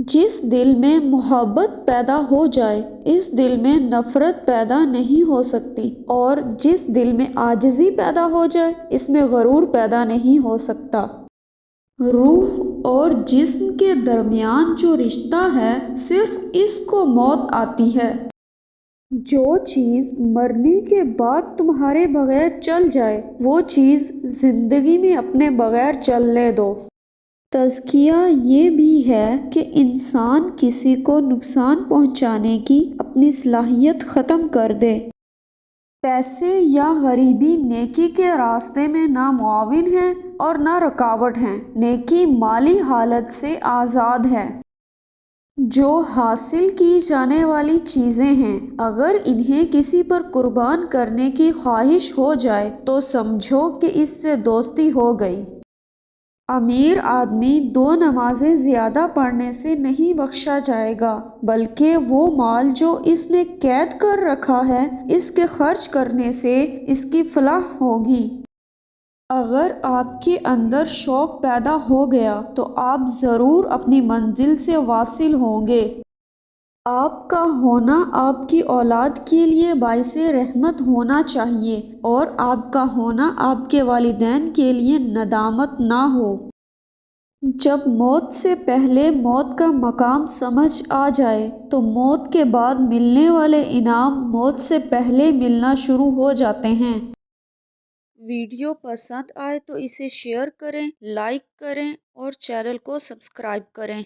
جس دل میں محبت پیدا ہو جائے اس دل میں نفرت پیدا نہیں ہو سکتی، اور جس دل میں عاجزی پیدا ہو جائے اس میں غرور پیدا نہیں ہو سکتا۔ روح اور جسم کے درمیان جو رشتہ ہے صرف اس کو موت آتی ہے۔ جو چیز مرنے کے بعد تمہارے بغیر چل جائے وہ چیز زندگی میں اپنے بغیر چلنے دو۔ تزکیہ یہ بھی ہے کہ انسان کسی کو نقصان پہنچانے کی اپنی صلاحیت ختم کر دے۔ پیسے یا غریبی نیکی کے راستے میں نہ معاون ہیں اور نہ رکاوٹ ہیں۔ نیکی مالی حالت سے آزاد ہے۔ جو حاصل کی جانے والی چیزیں ہیں اگر انہیں کسی پر قربان کرنے کی خواہش ہو جائے تو سمجھو کہ اس سے دوستی ہو گئی۔ امیر آدمی 2 نمازیں زیادہ پڑھنے سے نہیں بخشا جائے گا، بلکہ وہ مال جو اس نے قید کر رکھا ہے اس کے خرچ کرنے سے اس کی فلاح ہوگی۔ اگر آپ کے اندر شوق پیدا ہو گیا تو آپ ضرور اپنی منزل سے واصل ہوں گے۔ آپ کا ہونا آپ کی اولاد کے لیے باعث رحمت ہونا چاہیے، اور آپ کا ہونا آپ کے والدین کے لیے ندامت نہ ہو۔ جب موت سے پہلے موت کا مقام سمجھ آ جائے تو موت کے بعد ملنے والے انعام موت سے پہلے ملنا شروع ہو جاتے ہیں۔ ویڈیو پسند آئے تو اسے شیئر کریں، لائک کریں اور چینل کو سبسکرائب کریں۔